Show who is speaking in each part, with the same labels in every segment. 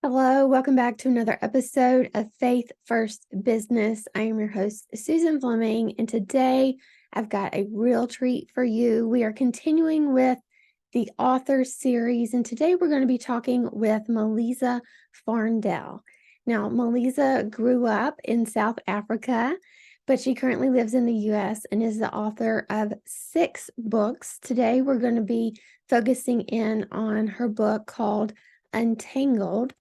Speaker 1: Hello, welcome back to another episode of Faith First Business. I am your host, Susan Fleming, and today I've got a real treat for you. We are continuing with the author series, and today we're going to be talking with Meliza Farndell. Now, Meliza grew up in South Africa, but she currently lives in the U.S. and is the author of 6 books. Today we're going to be focusing in on her book called Untangled.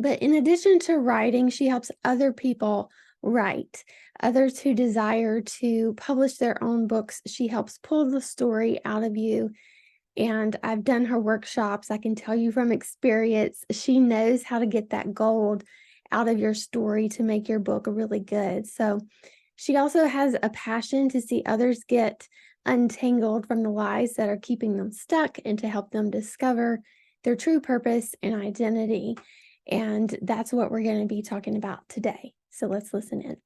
Speaker 1: But in addition to writing, she helps other people write, others who desire to publish their own books. She helps pull the story out of you. And I've done her workshops. I can tell you from experience, she knows how to get that gold out of your story to make your book really good. So she also has a passion to see others get untangled from the lies that are keeping them stuck and to help them discover their true purpose and identity. And that's what we're going to be talking about today. So let's listen in.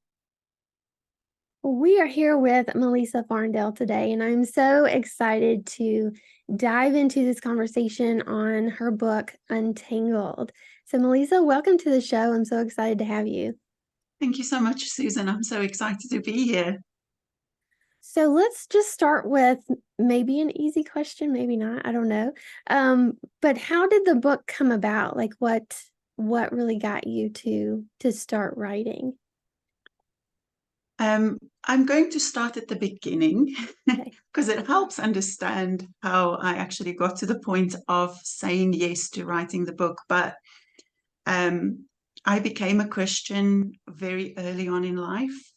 Speaker 1: We are here with Meliza Farndell today, and I'm so excited to dive into this conversation on her book, Untangled. So Meliza, welcome to the show. I'm so excited to have you.
Speaker 2: Thank you so much, Susan. I'm so excited to be here.
Speaker 1: So let's just start with maybe an easy question, maybe not, I don't know. But how did the book come about? Like what really got you to start writing?
Speaker 2: I'm going to start at the beginning
Speaker 1: Okay.
Speaker 2: because it helps understand how I actually got to the point of saying yes to writing the book. But um, I became a Christian very early on in life.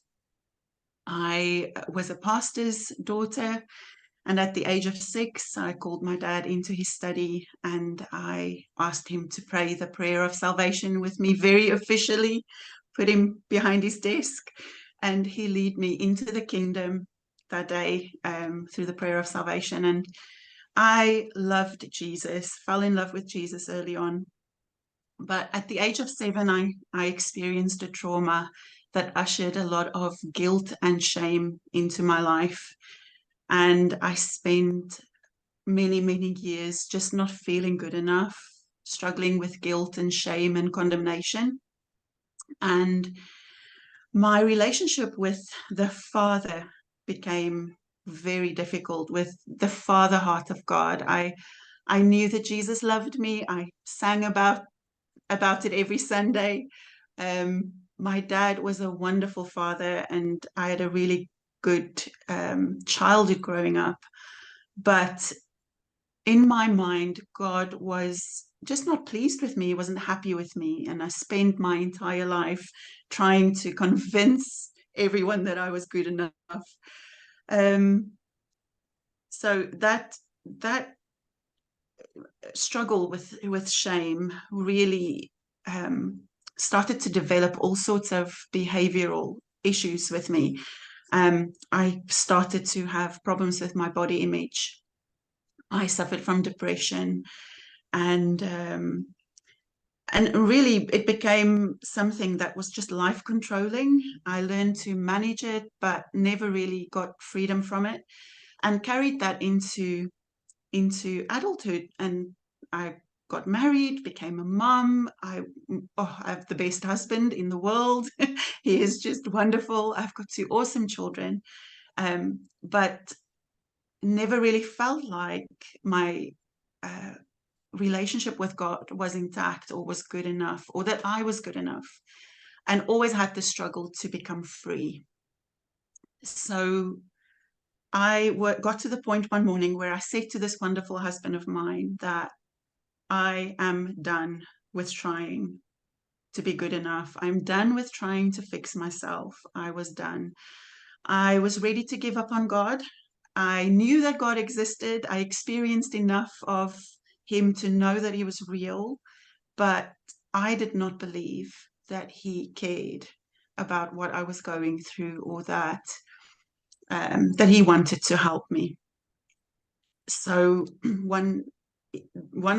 Speaker 2: I was a pastor's daughter, and at the age of 6, I called my dad into his study and I asked him to pray the prayer of salvation with me very officially, put him behind his desk, and he led me into the kingdom that day through the prayer of salvation. And I loved Jesus, fell in love with Jesus early on. But at the age of 7, I experienced a trauma that ushered a lot of guilt and shame into my life. And I spent many, many years just not feeling good enough, struggling with guilt and shame and condemnation. And my relationship with the Father became very difficult, with the Father heart of God. I knew that Jesus loved me. I sang about it every Sunday. My dad was a wonderful father, and I had a really good childhood growing up. But in my mind, God was just not pleased with me. He wasn't happy with me. And I spent my entire life trying to convince everyone that I was good enough. Um, so that struggle with shame really started to develop all sorts of behavioral issues with me. I started to have problems with my body image. I suffered from depression, and really it became something that was just life controlling. I learned to manage it, but never really got freedom from it, and carried that into adulthood. And I got married, became a mom. I have the best husband in the world. He is just wonderful. I've got 2 awesome children, but never really felt like my uh, relationship with God was intact or was good enough or that I was good enough, and always had the struggle to become free. So got to the point one morning where I said to this wonderful husband of mine that I am done with trying to be good enough. I'm done with trying to fix myself. I was done. I was ready to give up on God. I knew that God existed. I experienced enough of Him to know that He was real, but I did not believe that He cared about what I was going through, or that He wanted to help me. So one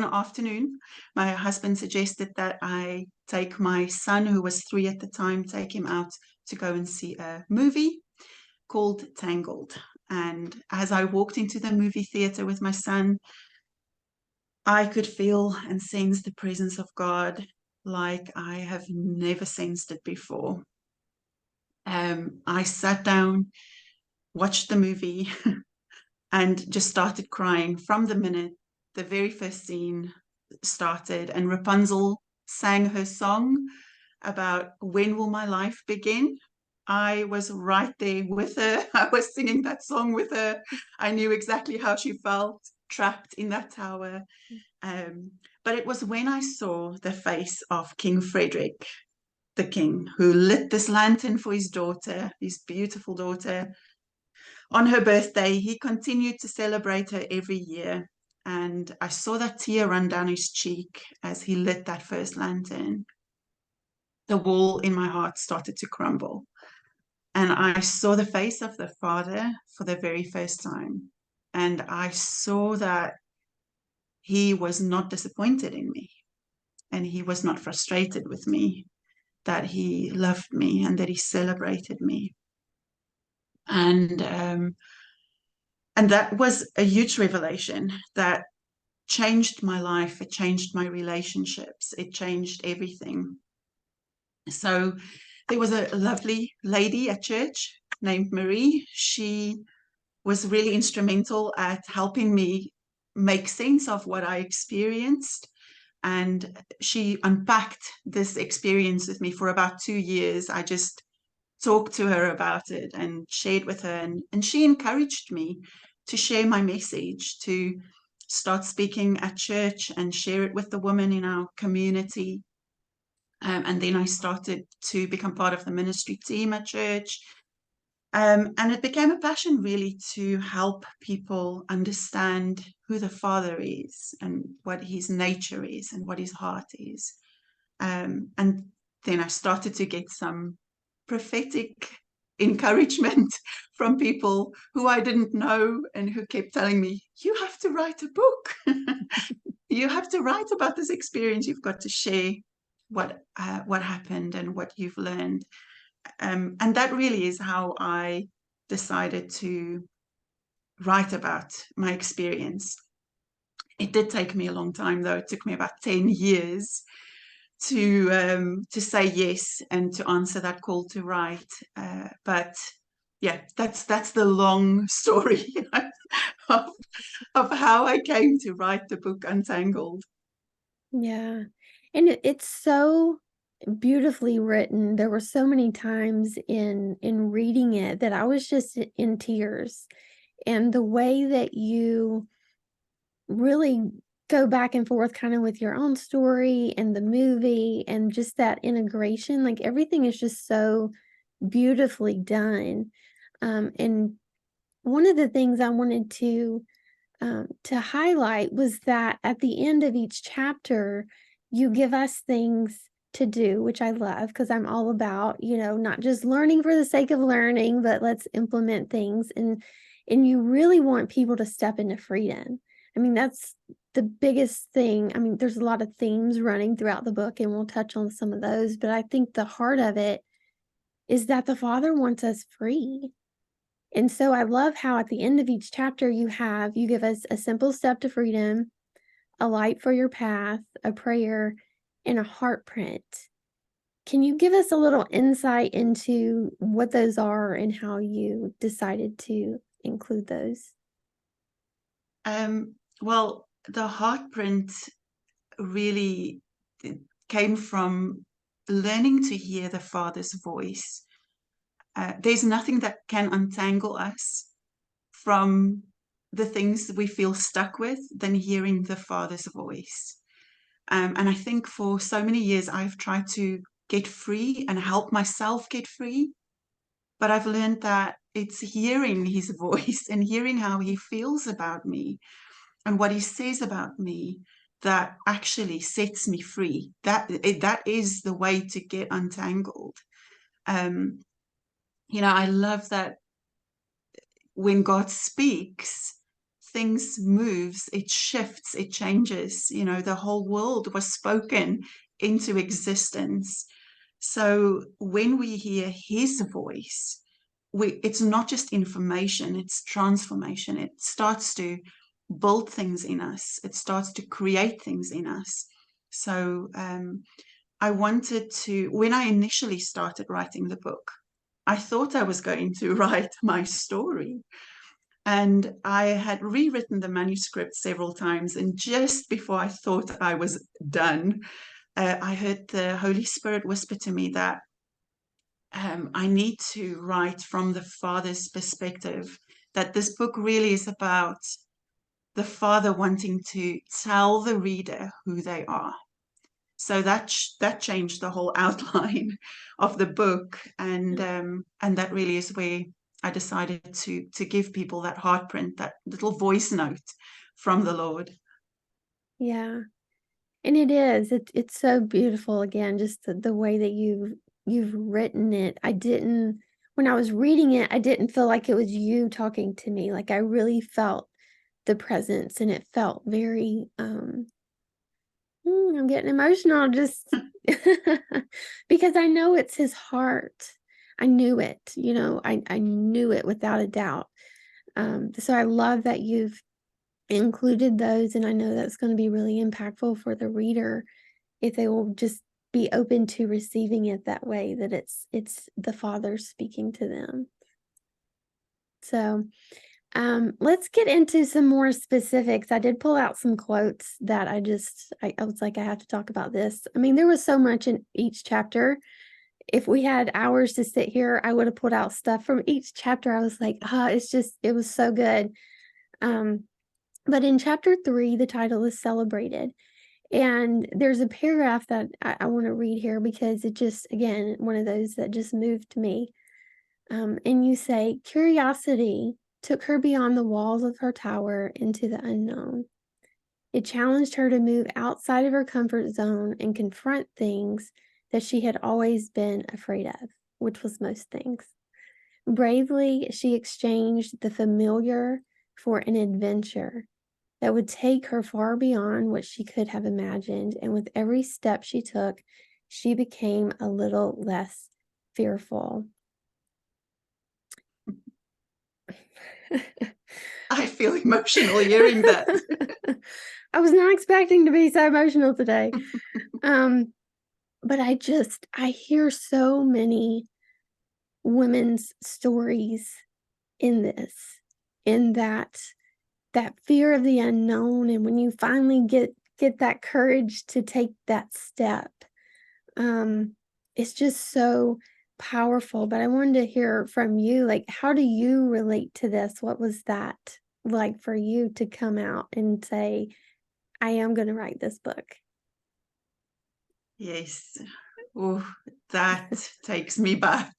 Speaker 2: afternoon, my husband suggested that I take my son, who was 3 at the time, take him out to go and see a movie called Tangled. And as I walked into the movie theater with my son, I could feel and sense the presence of God. like I have never sensed it before. I sat down, watched the movie, and just started crying from the minute the very first scene started and Rapunzel sang her song about when will my life begin. I was right there with her. I was singing that song with her. I knew exactly how she felt trapped in that tower. But it was when I saw the face of King Frederick, the king, who lit this lantern for his daughter, his beautiful daughter, on her birthday. He continued to celebrate her every year. And I saw that tear run down his cheek as he lit that first lantern. The wall in my heart started to crumble. And I saw the face of the father for the very first time. And I saw that he was not disappointed in me and he was not frustrated with me, that he loved me and that he celebrated me. And that was a huge revelation that changed my life. It changed my relationships. It changed everything. So there was a lovely lady at church named Marie. She was really instrumental at helping me make sense of what I experienced. And she unpacked this experience with me for about 2 years. I just talked to her about it and shared with her. And she encouraged me to share my message, to start speaking at church and share it with the women in our community. And then I started to become part of the ministry team at church. And it became a passion really to help people understand who the Father is and what his nature is and what his heart is. And then I started to get some prophetic encouragement from people who I didn't know and who kept telling me, you have to write a book. You have to write about this experience. You've got to share what happened and what you've learned. And that really is how I decided to write about my experience. It did take me a long time, though. It took me about 10 years to say yes and to answer that call to write. But yeah, that's the long story of, of how I came to write the book Untangled.
Speaker 1: Yeah. And it's so beautifully written. There were so many times in reading it that I was just in tears. And the way that you really go back and forth kind of with your own story and the movie and just that integration, like everything is just so beautifully done. And one of the things I wanted to highlight was that at the end of each chapter, you give us things to do, which I love because I'm all about, not just learning for the sake of learning, but let's implement things. And you really want people to step into freedom. I mean, that's the biggest thing. I mean, there's a lot of themes running throughout the book, and we'll touch on some of those, but I think the heart of it is that the Father wants us free. And so I love how at the end of each chapter you give us a simple step to freedom, a light for your path, a prayer, and a heart print. Can you give us a little insight into what those are and how you decided to include those?
Speaker 2: Well, the heart print really came from learning to hear the Father's voice. There's nothing that can untangle us from the things we feel stuck with than hearing the Father's voice. And I think for so many years, I've tried to get free and help myself get free. But I've learned that it's hearing his voice and hearing how he feels about me and what he says about me that actually sets me free. That is the way to get untangled. Um, I love that when God speaks, things moves, it shifts, it changes. The whole world was spoken into existence. So when we hear his voice, it's not just information, it's transformation. It starts to build things in us. It starts to create things in us. So I wanted to, when I initially started writing the book, I thought I was going to write my story. And I had rewritten the manuscript several times. And just before I thought I was done, I heard the Holy Spirit whisper to me that I need to write from the father's perspective, that this book really is about the father wanting to tell the reader who they are. So that changed the whole outline of the book, and that really is where I decided to give people that heart print, that little voice note from the Lord.
Speaker 1: Yeah. And it is. It's so beautiful again, just the way that you've written it. I didn't When I was reading it, I didn't feel like it was you talking to me. Like I really felt the presence and it felt very I'm getting emotional just because I know it's his heart. I knew it, I knew it without a doubt. So I love that you've included those, and I know that's going to be really impactful for the reader if they will just be open to receiving it that way, that it's the Father speaking to them. So let's get into some more specifics. I did pull out some quotes that I was like, I have to talk about this. I mean, there was so much in each chapter. If we had hours to sit here, I would have pulled out stuff from each chapter. I was like, it was so good. But in chapter 3, the title is Celebrated. And there's a paragraph that I want to read here because it just, again, one of those that just moved me. And you say, curiosity took her beyond the walls of her tower into the unknown. It challenged her to move outside of her comfort zone and confront things that she had always been afraid of, which was most things. Bravely, she exchanged the familiar for an adventure that would take her far beyond what she could have imagined. And with every step she took, she became a little less fearful.
Speaker 2: I feel emotional hearing that.
Speaker 1: I was not expecting to be so emotional today. But I hear so many women's stories in this, in that fear of the unknown, and when you finally get that courage to take that step, it's just so powerful. But I wanted to hear from you, like, how do you relate to this? What was that like for you to come out and say, I am going to write this book?
Speaker 2: Yes. Oh, that takes me back.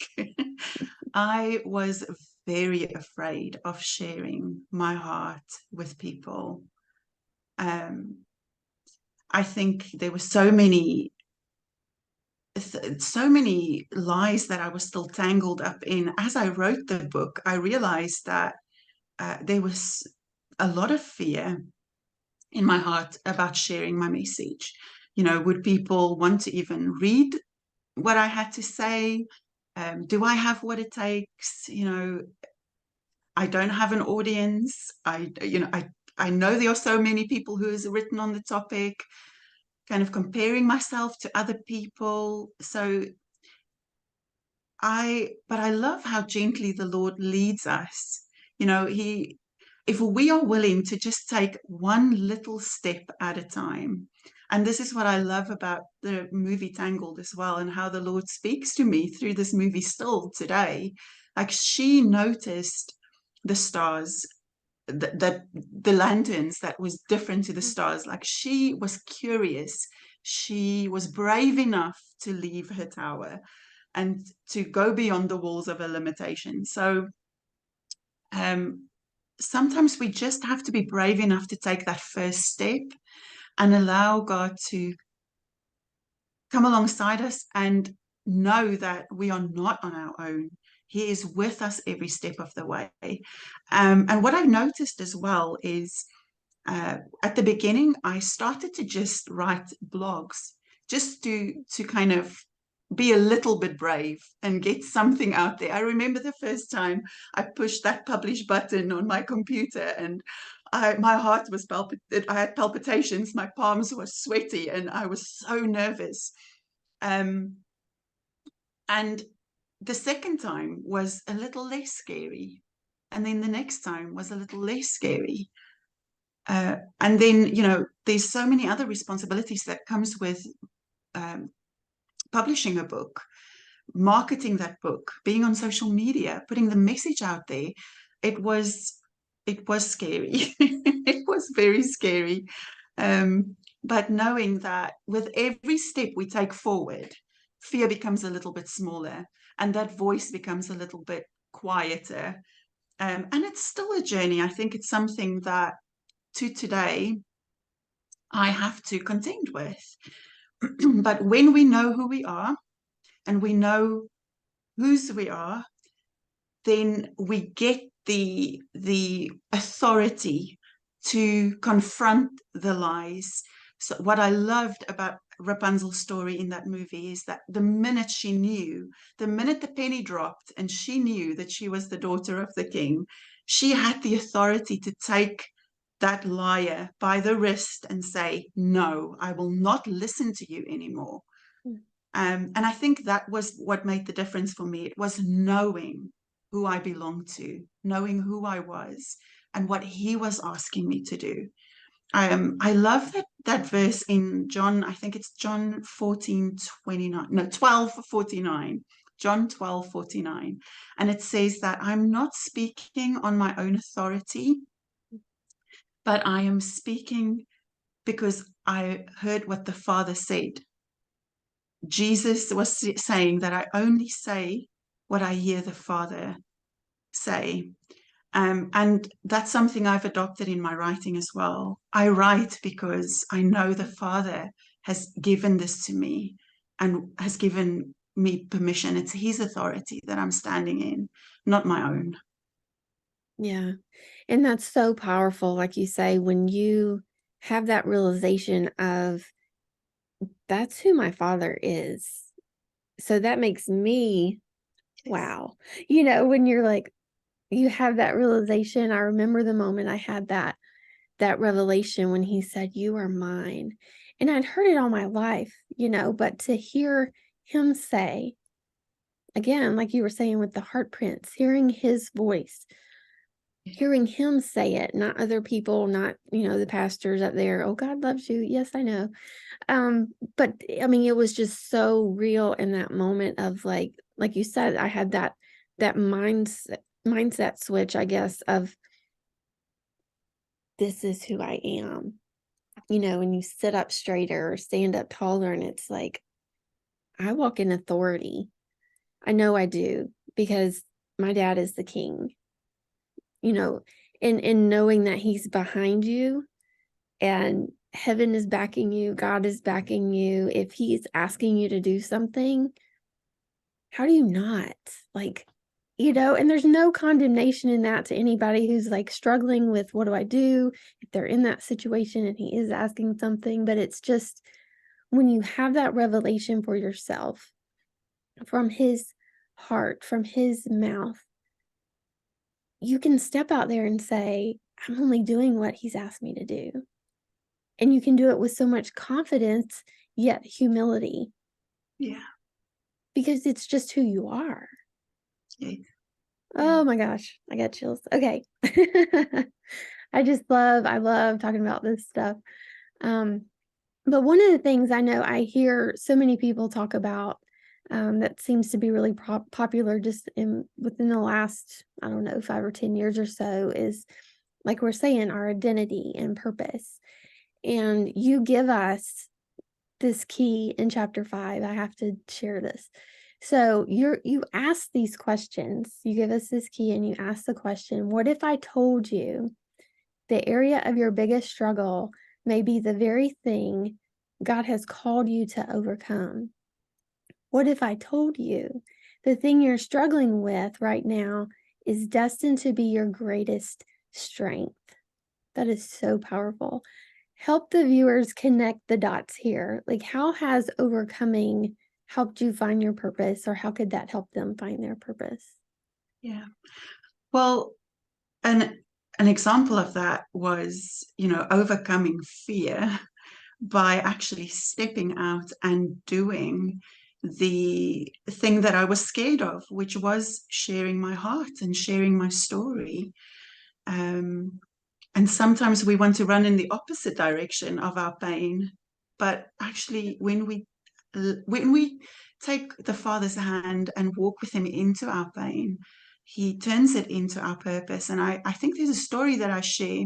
Speaker 2: I was very afraid of sharing my heart with people. Um, I think there were so many lies that I was still tangled up in. As I wrote the book, I realized that there was a lot of fear in my heart about sharing my message. Would people want to even read what I had to say? Do I have what it takes? I don't have an audience. I know there are so many people who has written on the topic, kind of comparing myself to other people. But I love how gently the Lord leads us. If we are willing to just take one little step at a time, and this is what I love about the movie Tangled as well, and how the Lord speaks to me through this movie still today. Like she noticed the stars, the lanterns that was different to the stars. Like she was curious. She was brave enough to leave her tower and to go beyond the walls of a limitation. So sometimes we just have to be brave enough to take that first step and allow God to come alongside us and know that we are not on our own. He is with us every step of the way. And what I've noticed as well is at the beginning, I started to just write blogs just to kind of be a little bit brave and get something out there. I remember the first time I pushed that publish button on my computer and my heart was I had palpitations, my palms were sweaty, and I was so nervous. Um, and the second time was a little less scary. And then the next time was a little less scary. And then, there's so many other responsibilities that comes with um, publishing a book, marketing that book, being on social media, putting the message out there. It was scary. It was very scary. But knowing that with every step we take forward, fear becomes a little bit smaller and that voice becomes a little bit quieter. And it's still a journey. I think it's something that to today I have to contend with. But when we know who we are and we know whose we are, then we get the authority to confront the lies. So what I loved about Rapunzel's story in that movie is that the minute she knew, the minute the penny dropped and she knew that she was the daughter of the king, she had the authority to take that liar by the wrist and say, no, I will not listen to you anymore. And I think that was what made the difference for me. It was knowing who I belonged to, knowing who I was, and what he was asking me to do. I love that verse in John, I think it's John 14:29, no, 12:49, John 12:49. And it says that I'm not speaking on my own authority, but I am speaking because I heard what the Father said. Jesus was saying that I only say what I hear the Father say. And that's something I've adopted in my writing as well. I write because I know the Father has given this to me and has given me permission. It's his authority that I'm standing in, not my own.
Speaker 1: Yeah. And that's so powerful, like you say, when you have that realization of that's who my father is. So that makes me, wow. When you're like, you have that realization. I remember the moment I had that revelation when he said, "You are mine." And I'd heard it all my life, but to hear him say, again, like you were saying with the heart prints, hearing his voice, hearing him say it, not other people, not, the pastors up there. Oh, God loves you. Yes, I know. But I mean, it was just so real in that moment of like you said, I had that mindset switch, I guess, of this is who I am. When you sit up straighter or stand up taller, and it's like, I walk in authority. I know I do because my dad is the king, you know, and knowing that he's behind you and heaven is backing you, God is backing you. If he's asking you to do something, how do you not? Like, and there's no condemnation in that to anybody who's like struggling with what do I do if they're in that situation and he is asking something. But it's just when you have that revelation for yourself from his heart, from his mouth, you can step out there and say, I'm only doing what he's asked me to do. And you can do it with so much confidence, yet humility.
Speaker 2: Yeah.
Speaker 1: Because it's just who you are.
Speaker 2: Yeah.
Speaker 1: Oh my gosh, I got chills. Okay. I love talking about this stuff. But one of the things I know I hear so many people talk about that seems to be really popular just within the last, I don't know, 5 or 10 years or so is, like we're saying, our identity and purpose. And you give us this key in chapter 5. I have to share this. So you ask these questions. You give us this key and you ask the question, what if I told you the area of your biggest struggle may be the very thing God has called you to overcome? What if I told you the thing you're struggling with right now is destined to be your greatest strength? That is so powerful. Help the viewers connect the dots here. Like, how has overcoming helped you find your purpose, or how could that help them find their purpose?
Speaker 2: Yeah. Well, an example of that was, overcoming fear by actually stepping out and doing the thing that I was scared of, which was sharing my heart and sharing my story. Um, and sometimes we want to run in the opposite direction of our pain. But actually, when we take the Father's hand and walk with him into our pain, he turns it into our purpose. And I think there's a story that I share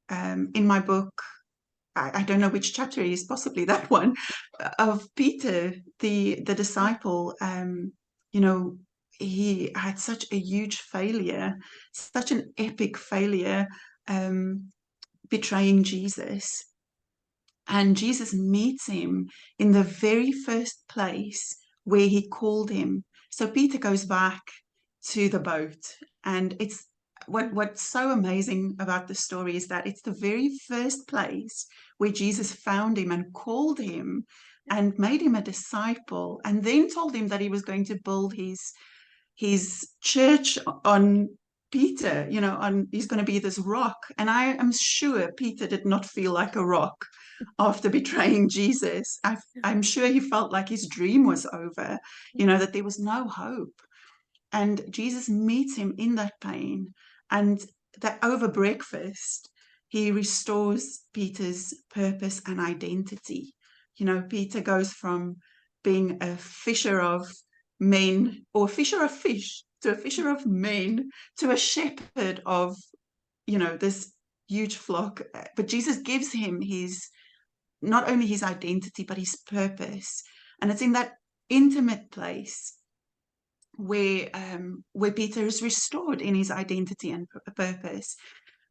Speaker 2: in my book. I don't know which chapter it is, possibly that one, of Peter, the disciple. You know, he had such a huge failure, such an epic failure, um, betraying Jesus. And Jesus meets him in the very first place where he called him. So Peter goes back to the boat. And it's what's so amazing about the story is that it's the very first place where Jesus found him and called him and made him a disciple, and then told him that he was going to build his church on Peter, on he's going to be this rock. And I am sure Peter did not feel like a rock after betraying Jesus. I'm sure he felt like his dream was over, that there was no hope. And Jesus meets him in that pain. And that over breakfast, he restores Peter's purpose and identity. Peter goes from being a fisher of men, or a fisher of fish, to a fisher of men, to a shepherd of, this huge flock. But Jesus gives him not only his identity, but his purpose. And it's in that intimate place where Peter is restored in his identity and purpose.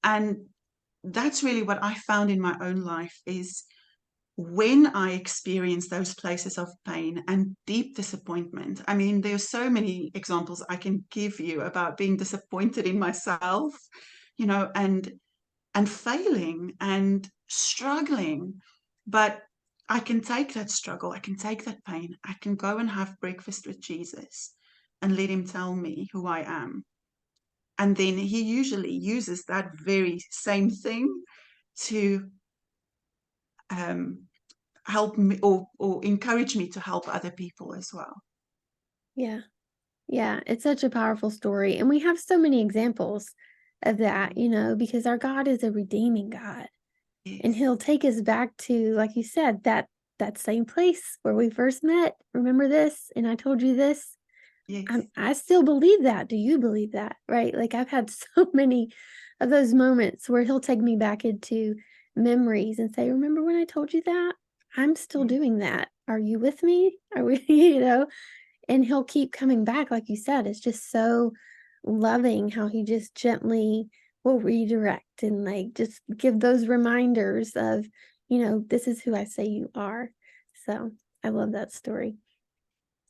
Speaker 2: And that's really what I found in my own life is when I experience those places of pain and deep disappointment. I mean, there are so many examples I can give you about being disappointed in myself, and failing and struggling. But I can take that struggle, I can take that pain, I can go and have breakfast with Jesus and let him tell me who I am. And then he usually uses that very same thing to um, help me, or encourage me to help other people as well.
Speaker 1: Yeah. Yeah. It's such a powerful story. And we have so many examples of that, because our God is a redeeming God. And
Speaker 2: Yes,
Speaker 1: he'll take us back to, like you said, that same place where we first met. Remember this? And I told you this.
Speaker 2: yes,
Speaker 1: I still believe that. Do you believe that? Right? Like I've had so many of those moments where he'll take me back into memories and say, "Remember when I told you that? I'm still
Speaker 2: yes.
Speaker 1: doing that. Are you with me? Are we, you know?" And he'll keep coming back, like you said. It's just so loving how he just gently will redirect and like just give those reminders of, this is who I say you are. So I love that story.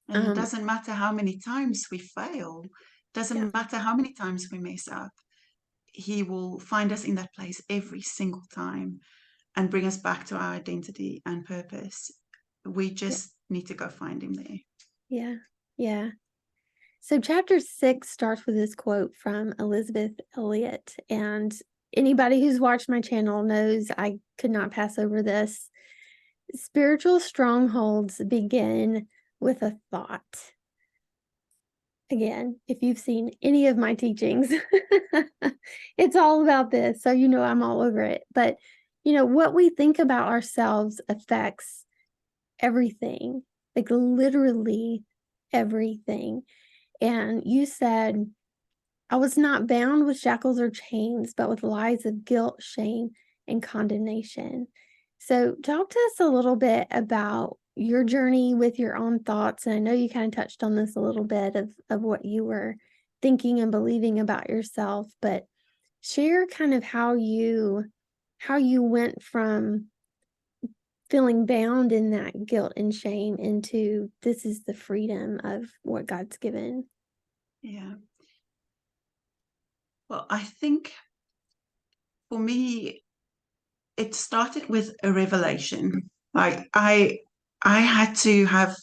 Speaker 2: And it
Speaker 1: Um,
Speaker 2: doesn't matter how many times we fail,
Speaker 1: yeah,
Speaker 2: doesn't matter how many times we mess up, he will find us in that place every single time and bring us back to our identity and purpose. We
Speaker 1: yeah,
Speaker 2: just need to go find him there.
Speaker 1: yeah, yeah. So chapter 6 starts with this quote from Elizabeth Elliot. And anybody who's watched my channel knows I could not pass over this. Spiritual strongholds begin with a thought. Again, if you've seen any of my teachings, it's all about this. So, I'm all over it. But, what we think about ourselves affects everything, like literally everything. And you said, "I was not bound with shackles or chains, but with lies of guilt, shame, and condemnation." So, talk to us a little bit about your journey with your own thoughts. And I know you kind of touched on this a little bit of what you were thinking and believing about yourself, but share kind of how you went from feeling bound in that guilt and shame into this is the freedom of what God's given.
Speaker 2: Yeah. Well, I think for me, it started with a revelation. Like I had to have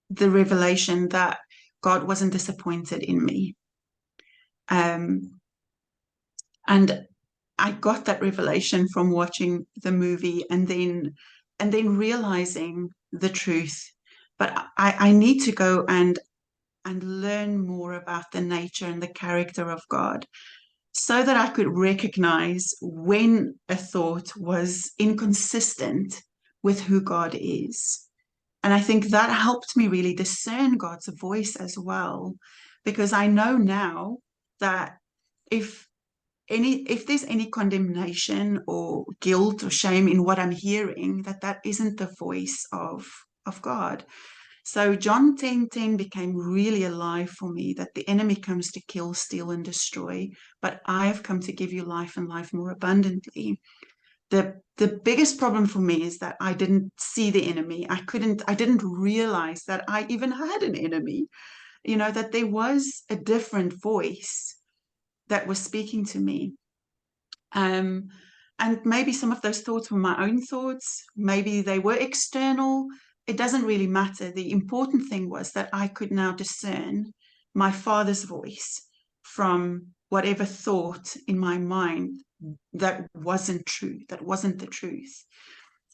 Speaker 2: the revelation that God wasn't disappointed in me. Um, and I got that revelation from watching the movie and then and then realizing the truth. But I need to go and learn more about the nature and the character of God so that I could recognize when a thought was inconsistent with who God is. And I think that helped me really discern God's voice as well, because I know now that if if there's any condemnation or guilt or shame in what I'm hearing, that isn't the voice of God. So John 10:10 became really alive for me, that the enemy comes to kill, steal, and destroy, but I have come to give you life and life more abundantly. The biggest problem for me is that I didn't see the enemy. I didn't realize that I even had an enemy, that there was a different voice that was speaking to me. Um, and maybe some of those thoughts were my own thoughts. Maybe they were external. It doesn't really matter. The important thing was that I could now discern my Father's voice from whatever thought in my mind that wasn't true, that wasn't the truth.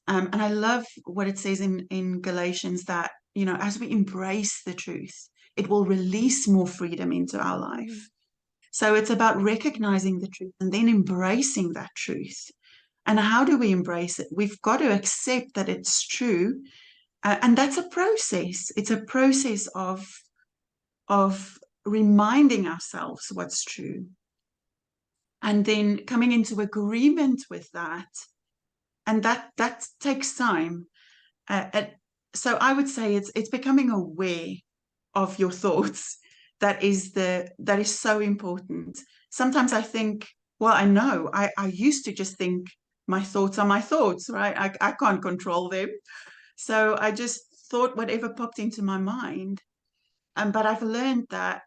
Speaker 2: And I love what it says in Galatians that, as we embrace the truth, it will release more freedom into our life. So it's about recognizing the truth and then embracing that truth. And how do we embrace it? We've got to accept that it's true. And that's a process. It's a process of reminding ourselves what's true. And then coming into agreement with that. And that takes time. So I would say it's becoming aware of your thoughts that is so important. Sometimes I think, well, I know I used to just think my thoughts are my thoughts, right? I can't control them. So I just thought whatever popped into my mind. But I've learned that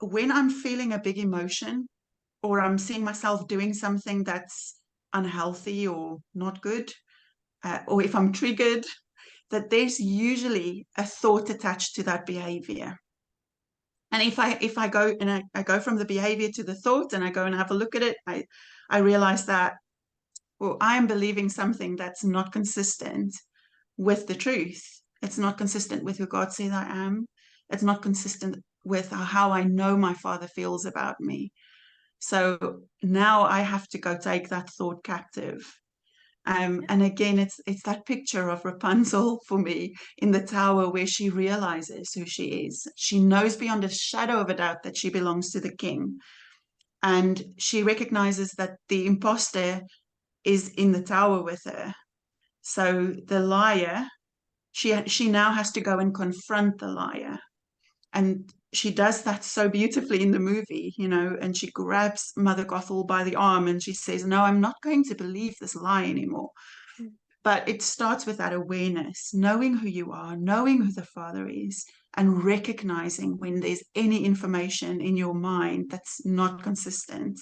Speaker 2: when I'm feeling a big emotion or I'm seeing myself doing something that's unhealthy or not good, or if I'm triggered, that there's usually a thought attached to that behavior. And if I go and I go from the behavior to the thought and I go and have a look at it, I realize that, well, I am believing something that's not consistent with the truth. It's not consistent with who God says I am. It's not consistent with how I know my Father feels about me. So now I have to go take that thought captive. And again, it's that picture of Rapunzel for me in the tower where she realizes who she is. She knows beyond a shadow of a doubt that she belongs to the king. And she recognizes that the imposter is in the tower with her. So the liar, she now has to go and confront the liar. And she does that so beautifully in the movie, and she grabs Mother Gothel by the arm and she says, no, I'm not going to believe this lie anymore. But it starts with that awareness, knowing who you are, knowing who the Father is, and recognizing when there's any information in your mind that's not consistent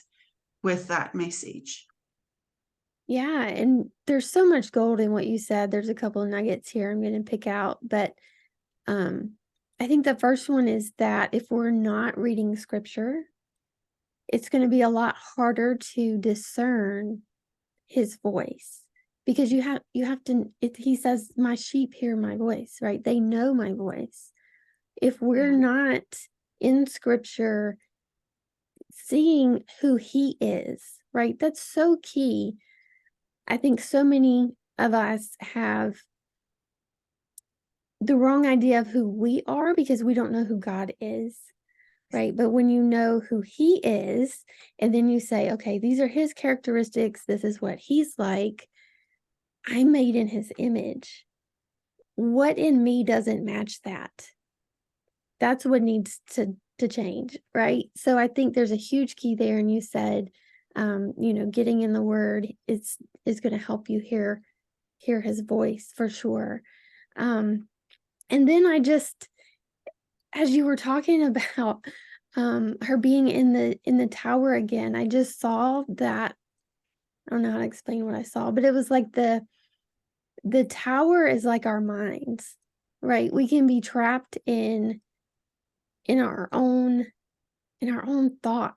Speaker 2: with that message.
Speaker 1: Yeah, and there's so much gold in what you said. There's a couple of nuggets here I'm going to pick out, but I think the first one is that if we're not reading scripture, it's going to be a lot harder to discern his voice, because you have to he says, my sheep hear my voice, right? They know my voice. If we're not in scripture seeing who he is, right? That's so key. I think so many of us have the wrong idea of who we are because we don't know who God is, right? But when you know who he is, and then you say, okay, these are his characteristics, this is what he's like, I'm made in his image. What in me doesn't match that? That's what needs to change, right? So I think there's a huge key there. And you said, getting in the word is going to help you hear his voice for sure. And then as you were talking about her being in the tower again, I just saw that. I don't know how to explain what I saw, but it was like the tower is like our minds, right? We can be trapped in our own thoughts.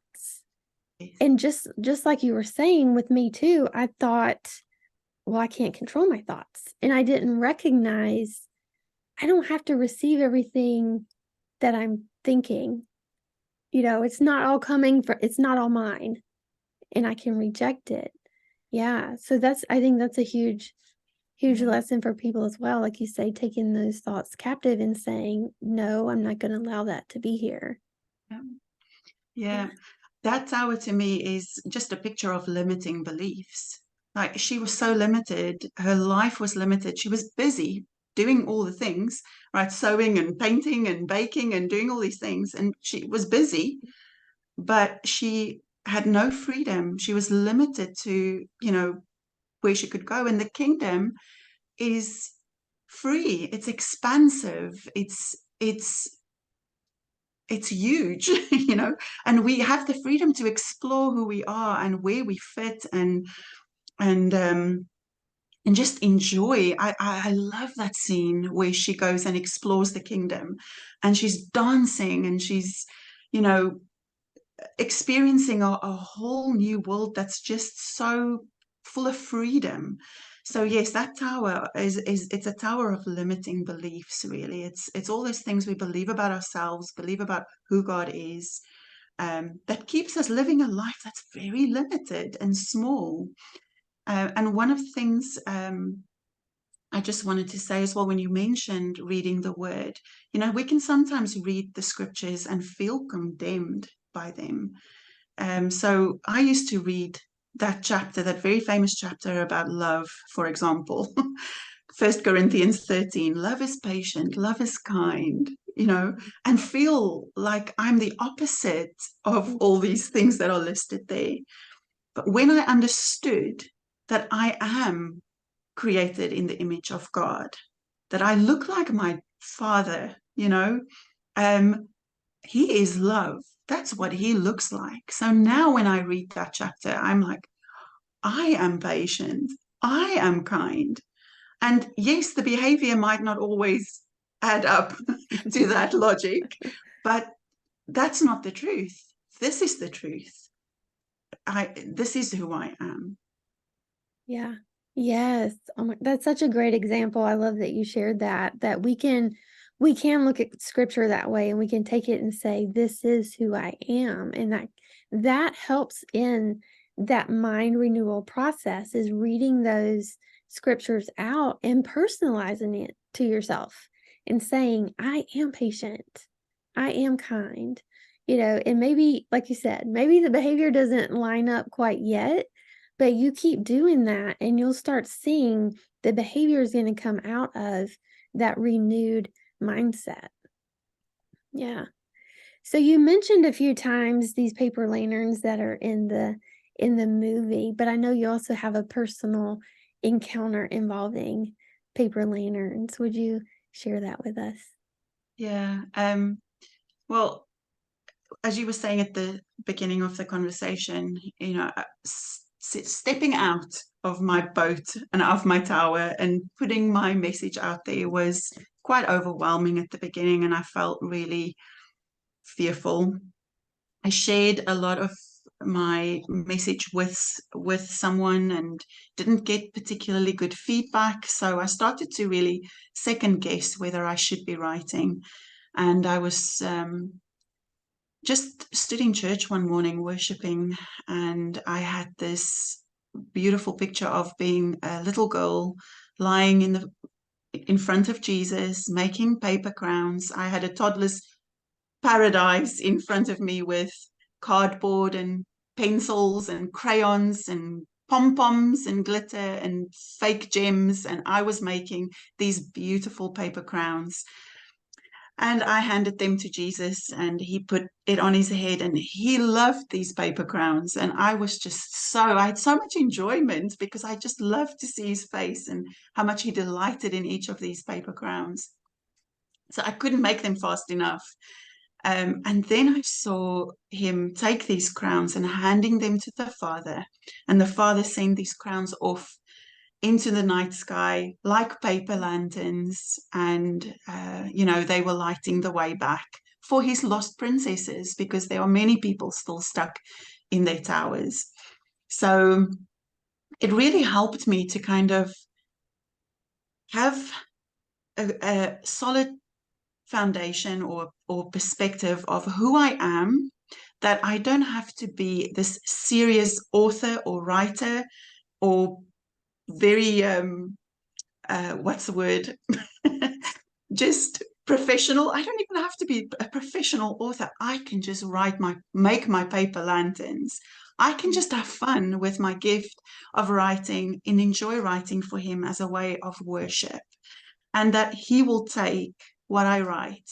Speaker 1: And just like you were saying with me too, I thought, well, I can't control my thoughts. And I didn't recognize I don't have to receive everything that I'm thinking. It's not all it's not all mine, and I can reject it. Yeah. So I think that's a huge, huge
Speaker 2: Yeah.
Speaker 1: lesson for people as well. Like you say, taking those thoughts captive and saying, no, I'm not going to allow that to be here.
Speaker 2: Yeah.
Speaker 1: Yeah.
Speaker 2: Yeah. That tower to me is just a picture of limiting beliefs. Like she was so limited, her life was limited. She was busy doing all the things, right? Sewing and painting and baking and doing all these things. And she was busy, but she had no freedom. She was limited to, where she could go. And the kingdom is free. It's expansive. It's huge, and we have the freedom to explore who we are and where we fit and and just enjoy. I love that scene where she goes and explores the kingdom and she's dancing and she's, you know, experiencing a whole new world that's just so full of freedom. So yes, that tower is it's a tower of limiting beliefs, really. It's all those things we believe about ourselves, believe about who God is, that keeps us living a life that's very limited and small. And one of the things I just wanted to say as well, when you mentioned reading the word, we can sometimes read the scriptures and feel condemned by them. So I used to read that chapter, that very famous chapter about love, for example, 1 Corinthians 13, love is patient, love is kind, and feel like I'm the opposite of all these things that are listed there. But when I understood that I am created in the image of God, that I look like my father, um, he is love. That's what he looks like. So now when I read that chapter, I'm like, I am patient. I am kind. And yes, the behavior might not always add up to that logic, but that's not the truth. This is the truth. This is who I am.
Speaker 1: Yeah. Yes. Oh my, that's such a great example. I love that you shared that we can look at scripture that way and we can take it and say, this is who I am. And that helps in that mind renewal process, is reading those scriptures out and personalizing it to yourself and saying, I am patient. I am kind. And maybe, like you said, maybe the behavior doesn't line up quite yet, but you keep doing that and you'll start seeing the behavior is going to come out of that renewed mindset. Yeah. So you mentioned a few times these paper lanterns that are in the movie, but I know you also have a personal encounter involving paper lanterns. Would you share that with us?
Speaker 2: Yeah. Well, as you were saying at the beginning of the conversation, stepping out of my boat and out of my tower and putting my message out there was quite overwhelming at the beginning, and I felt really fearful. I shared a lot of my message with someone and didn't get particularly good feedback, so I started to really second guess whether I should be writing. And I was just stood in church one morning worshiping, and I had this beautiful picture of being a little girl lying in front of Jesus making paper crowns. I had a toddler's paradise in front of me with cardboard and pencils and crayons and pom-poms and glitter and fake gems, and I was making these beautiful paper crowns. And I handed them to Jesus, and he put it on his head, and he loved these paper crowns. And I had so much enjoyment because I just loved to see his face and how much he delighted in each of these paper crowns. So I couldn't make them fast enough. And then I saw him take these crowns and handing them to the Father. And the Father sent these crowns off into the night sky like paper lanterns, and they were lighting the way back for his lost princesses, because there are many people still stuck in their towers. So it really helped me to kind of have a solid foundation or perspective of who I am, that I don't have to be this serious author or writer or very what's the word just professional. I don't even have to be a professional author. I can just make my paper lanterns. I can just have fun with my gift of writing and enjoy writing for him as a way of worship, and that he will take what I write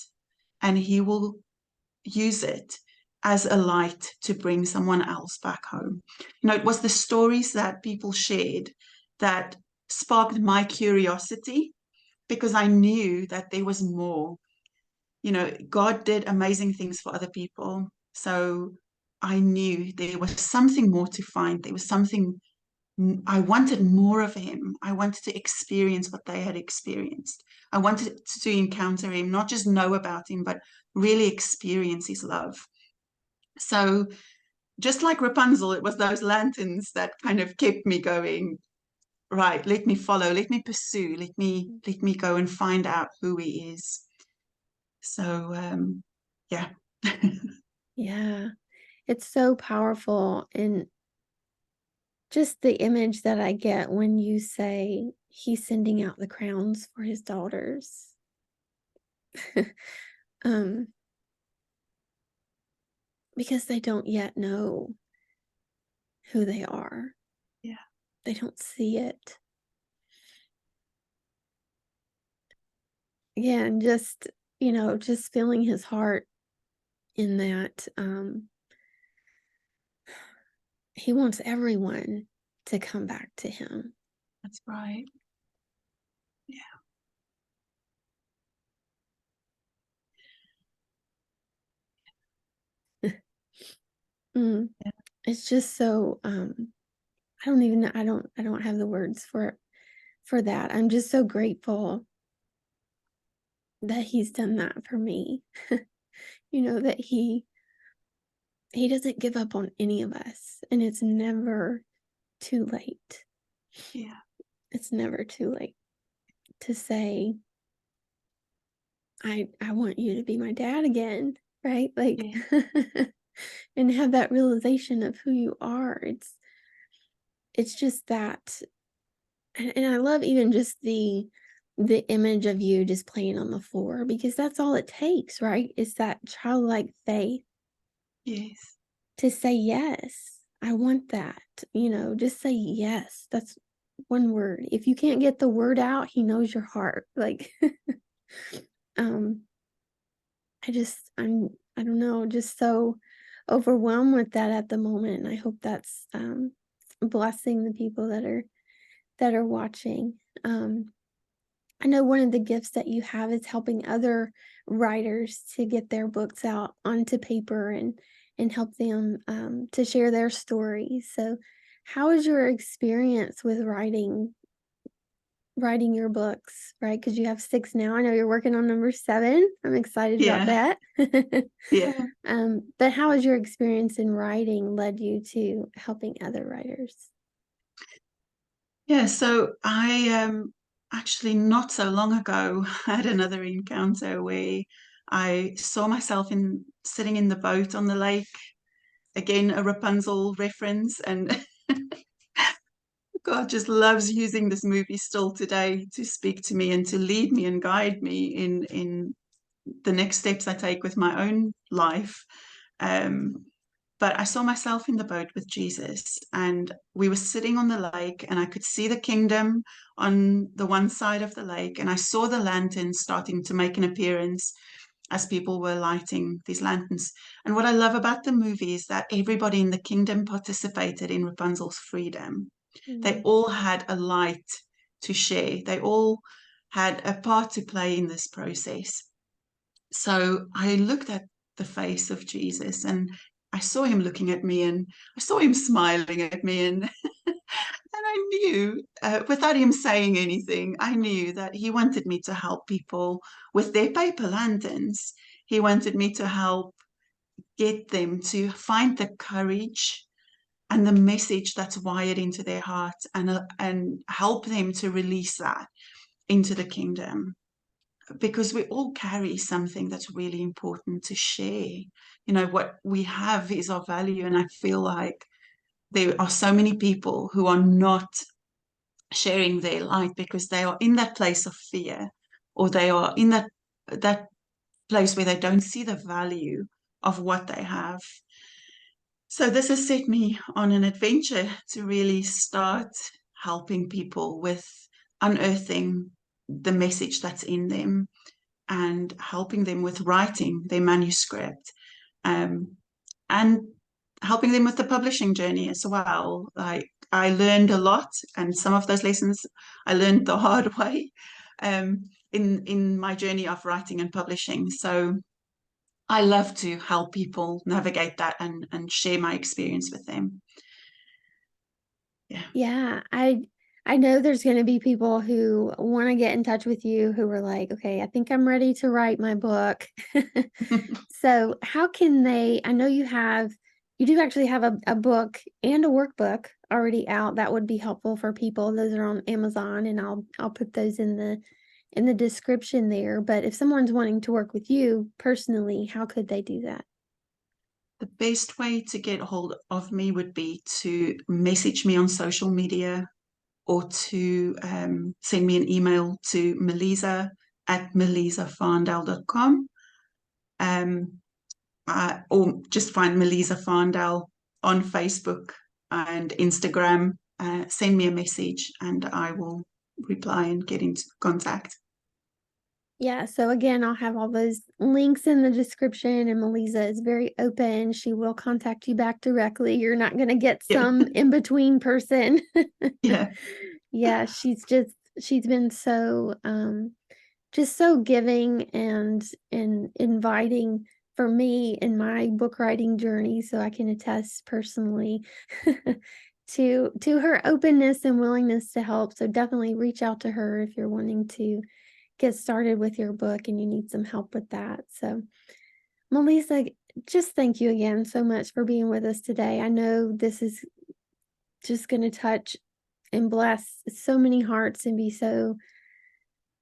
Speaker 2: and he will use it as a light to bring someone else back home. It was the stories that people shared that sparked my curiosity, because I knew that there was more. God did amazing things for other people. So I knew there was something more to find. There was something, I wanted more of him. I wanted to experience what they had experienced. I wanted to encounter him, not just know about him, but really experience his love. So just like Rapunzel, it was those lanterns that kind of kept me going. Right, let me follow, let me pursue, let me go and find out who he is. So yeah.
Speaker 1: Yeah, it's so powerful. And just the image that I get when you say he's sending out the crowns for his daughters. um, because they don't yet know who they are.
Speaker 2: Yeah.
Speaker 1: They don't see it. Yeah, and just, just feeling his heart in that. He wants everyone to come back to him.
Speaker 2: That's right. Yeah.
Speaker 1: Mm.
Speaker 2: Yeah.
Speaker 1: It's just so I don't even know, I don't have the words for that. I'm just so grateful that he's done that for me. That he doesn't give up on any of us, and it's never too late.
Speaker 2: Yeah.
Speaker 1: It's never too late to say, I want you to be my dad again, right? Like,
Speaker 2: Yeah.
Speaker 1: and have that realization of who you are. It's just that, and I love even just the image of you just playing on the floor, because that's all it takes, right? It's that childlike faith
Speaker 2: Yes.
Speaker 1: to say yes. I want that. Just say yes. That's one word. If you can't get the word out, he knows your heart. Like, um I don't know, just so overwhelmed with that at the moment. And I hope that's blessing the people that are watching. I know one of the gifts that you have is helping other writers to get their books out onto paper and help them to share their stories. So how is your experience with writing your books, right? Because you have 6 now. I know you're working on number 7. I'm excited about
Speaker 2: Yeah.
Speaker 1: that.
Speaker 2: Yeah.
Speaker 1: But how has your experience in writing led you to helping other writers?
Speaker 2: Yeah. So I actually not so long ago had another encounter where I saw myself in sitting in the boat on the lake. Again, a Rapunzel reference, and God just loves using this movie still today to speak to me and to lead me and guide me in the next steps I take with my own life. Um, but I saw myself in the boat with Jesus, and we were sitting on the lake, and I could see the kingdom on the one side of the lake, and I saw the lanterns starting to make an appearance as people were lighting these lanterns. And what I love about the movie is that everybody in the kingdom participated in Rapunzel's freedom. They
Speaker 1: Mm.
Speaker 2: all had a light to share. They all had a part to play in this process. So I looked at the face of Jesus, and I saw him looking at me, and I saw him smiling at me, and I knew, without him saying anything, I knew that he wanted me to help people with their paper lanterns. He wanted me to help get them to find the courage and the message that's wired into their hearts, and help them to release that into the kingdom, because we all carry something that's really important to share. What we have is our value, and I feel like there are so many people who are not sharing their light because they are in that place of fear, or they are in that place where they don't see the value of what they have. So this has set me on an adventure to really start helping people with unearthing the message that's in them, and helping them with writing their manuscript, and helping them with the publishing journey as well. Like, I learned a lot, and some of those lessons I learned the hard way, in my journey of writing and publishing. So I love to help people navigate that, and share my experience with them. Yeah.
Speaker 1: Yeah, I know there's going to be people who want to get in touch with you who are like, okay, I think I'm ready to write my book. So how can they, I know you do actually have a book and a workbook already out that would be helpful for people. Those are on Amazon, and I'll put those in the description there. But if someone's wanting to work with you personally, how could they do that?
Speaker 2: The best way to get hold of me would be to message me on social media, or to send me an email to meliza@melizafarndell.com, or just find Meliza Farndell on Facebook and Instagram. Send me a message, and I will reply and get into contact.
Speaker 1: Yeah, so again, I'll have all those links in the description, and Meliza is very open. She will contact you back directly. You're not going to get
Speaker 2: Yeah.
Speaker 1: some in between person.
Speaker 2: Yeah.
Speaker 1: Yeah, she's been so just so giving and inviting for me in my book writing journey, so I can attest personally to her openness and willingness to help. So definitely reach out to her if you're wanting to get started with your book and you need some help with that. So, Meliza, just thank you again so much for being with us today. I know this is just going to touch and bless so many hearts and be so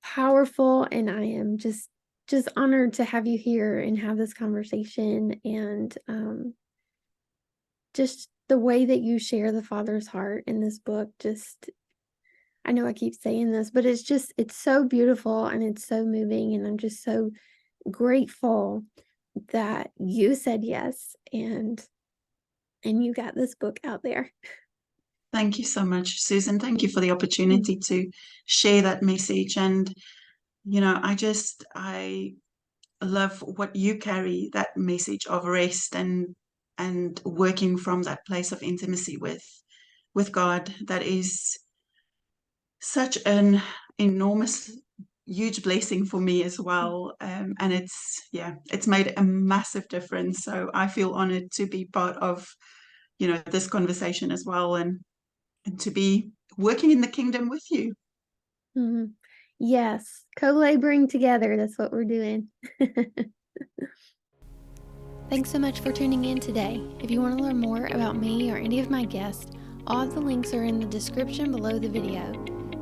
Speaker 1: powerful, and I am just honored to have you here and have this conversation, and just the way that you share the Father's heart in this book. Just, I know I keep saying this, but it's so beautiful and it's so moving, and I'm just so grateful that you said yes, and you got this book out there.
Speaker 2: Thank you so much, Susan. Thank you for the opportunity to share that message. And, I love what you carry, that message of rest, and working from that place of intimacy with God. That is such an enormous, huge blessing for me as well. And it's made a massive difference. So I feel honored to be part of, this conversation as well, and to be working in the kingdom with you.
Speaker 1: Mhm. Yes, co-laboring together. That's what we're doing. Thanks so much for tuning in today. If you want to learn more about me or any of my guests, all of the links are in the description below the video.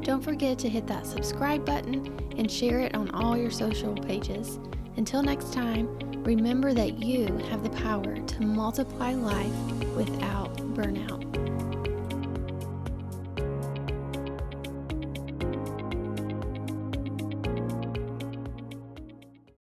Speaker 1: Don't forget to hit that subscribe button and share it on all your social pages. Until next time, remember that you have the power to multiply life without burnout.